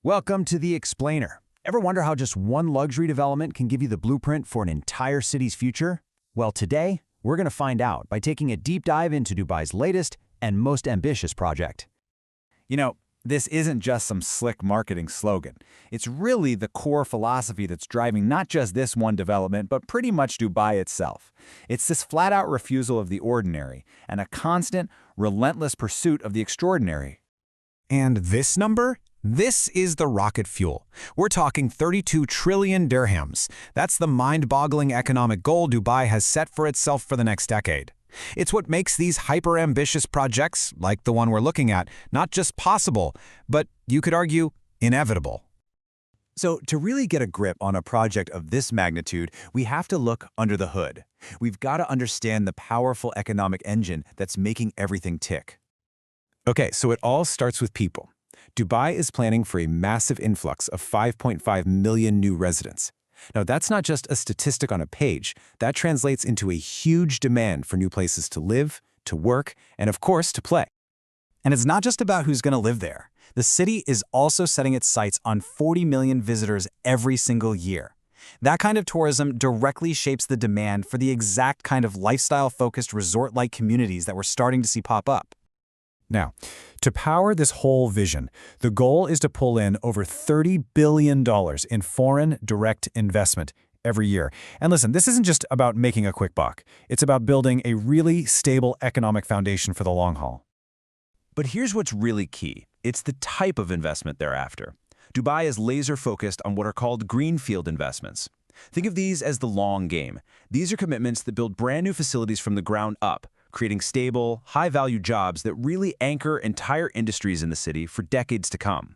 Welcome to The Explainer. Ever wonder how just one luxury development can give you the blueprint for an entire city's future? Well, today, we're going to find out by taking a deep dive into Dubai's latest and most ambitious project. This isn't just some slick marketing slogan. It's really the core philosophy that's driving not just this one development, but pretty much Dubai itself. It's this flat-out refusal of the ordinary and a constant, relentless pursuit of the extraordinary. And this number? This is the rocket fuel. We're talking 32 trillion dirhams. That's the mind-boggling economic goal Dubai has set for itself for the next decade. It's what makes these hyper-ambitious projects, like the one we're looking at, not just possible, but, you could argue, inevitable. So to really get a grip on a project of this magnitude, we have to look under the hood. We've got to understand the powerful economic engine that's making everything tick. Okay, so it all starts with people. Dubai is planning for a massive influx of 5.5 million new residents. Now, that's not just a statistic on a page. That translates into a huge demand for new places to live, to work, and of course, to play. And it's not just about who's going to live there. The city is also setting its sights on 40 million visitors every single year. That kind of tourism directly shapes the demand for the exact kind of lifestyle-focused resort-like communities that we're starting to see pop up. Now, to power this whole vision, the goal is to pull in over $30 billion in foreign direct investment every year. And listen, this isn't just about making a quick buck. It's about building a really stable economic foundation for the long haul. But here's what's really key. It's the type of investment they're after. Dubai is laser-focused on what are called greenfield investments. Think of these as the long game. These are commitments that build brand new facilities from the ground up, creating stable, high-value jobs that really anchor entire industries in the city for decades to come.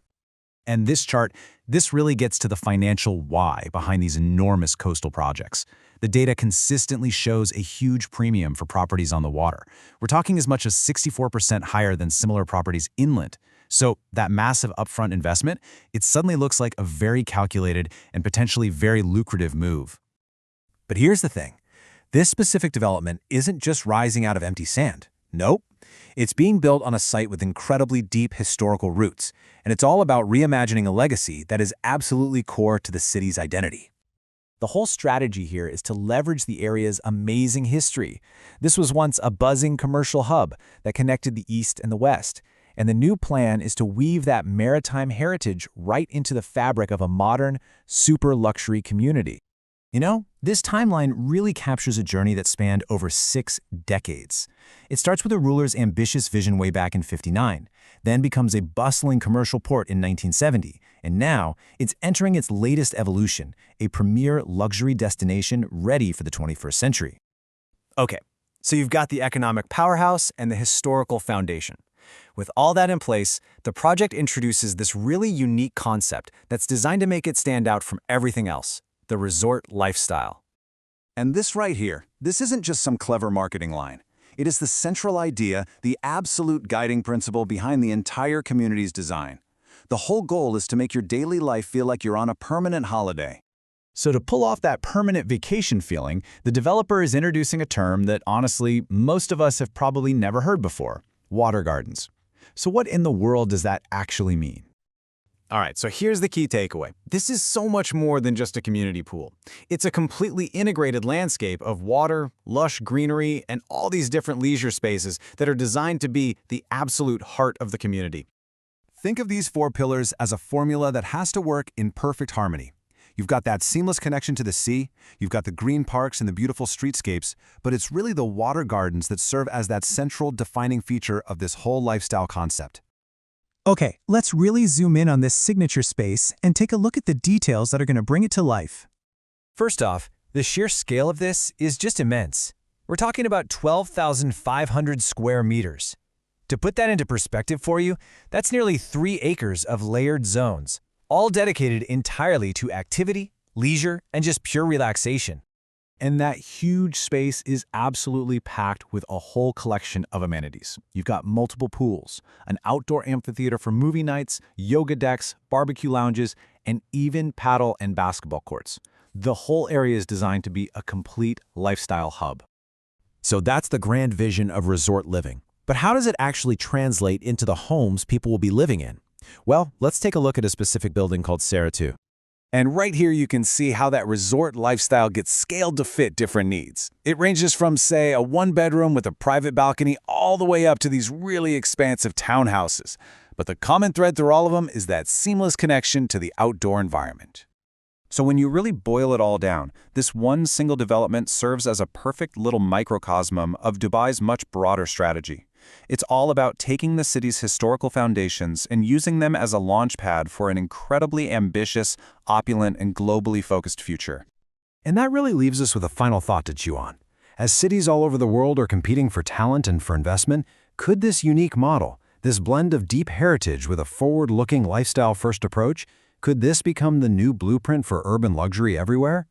And this chart, this really gets to the financial why behind these enormous coastal projects. The data consistently shows a huge premium for properties on the water. We're talking as much as 64% higher than similar properties inland. So that massive upfront investment, it suddenly looks like a very calculated and potentially very lucrative move. But here's the thing. This specific development isn't just rising out of empty sand. Nope. It's being built on a site with incredibly deep historical roots, and it's all about reimagining a legacy that is absolutely core to the city's identity. The whole strategy here is to leverage the area's amazing history. This was once a buzzing commercial hub that connected the East and the West, and the new plan is to weave that maritime heritage right into the fabric of a modern, super luxury community. This timeline really captures a journey that spanned over 6 decades. It starts with a ruler's ambitious vision way back in '59, then becomes a bustling commercial port in 1970, and now it's entering its latest evolution, a premier luxury destination ready for the 21st century. Okay, so you've got the economic powerhouse and the historical foundation. With all that in place, the project introduces this really unique concept that's designed to make it stand out from everything else. The resort lifestyle. And this right here, this isn't just some clever marketing line. It is the central idea, the absolute guiding principle behind the entire community's design. The whole goal is to make your daily life feel like you're on a permanent holiday. So to pull off that permanent vacation feeling, the developer is introducing a term that honestly, most of us have probably never heard before: water gardens. So what in the world does that actually mean? All right, so here's the key takeaway. This is so much more than just a community pool. It's a completely integrated landscape of water, lush greenery, and all these different leisure spaces that are designed to be the absolute heart of the community. Think of these 4 pillars as a formula that has to work in perfect harmony. You've got that seamless connection to the sea, you've got the green parks and the beautiful streetscapes, but it's really the water gardens that serve as that central defining feature of this whole lifestyle concept. Okay, let's really zoom in on this signature space and take a look at the details that are going to bring it to life. First off, the sheer scale of this is just immense. We're talking about 12,500 square meters. To put that into perspective for you, that's nearly 3 acres of layered zones, all dedicated entirely to activity, leisure, and just pure relaxation. And that huge space is absolutely packed with a whole collection of amenities. You've got multiple pools, an outdoor amphitheater for movie nights, yoga decks, barbecue lounges, and even paddle and basketball courts. The whole area is designed to be a complete lifestyle hub. So that's the grand vision of resort living. But how does it actually translate into the homes people will be living in? Well, let's take a look at a specific building called Sera 2. And right here you can see how that resort lifestyle gets scaled to fit different needs. It ranges from, say, a one-bedroom with a private balcony all the way up to these really expansive townhouses. But the common thread through all of them is that seamless connection to the outdoor environment. So when you really boil it all down, this one single development serves as a perfect little microcosm of Dubai's much broader strategy. It's all about taking the city's historical foundations and using them as a launchpad for an incredibly ambitious, opulent, and globally focused future. And that really leaves us with a final thought to chew on. As cities all over the world are competing for talent and for investment, could this unique model, this blend of deep heritage with a forward-looking lifestyle-first approach, could this become the new blueprint for urban luxury everywhere?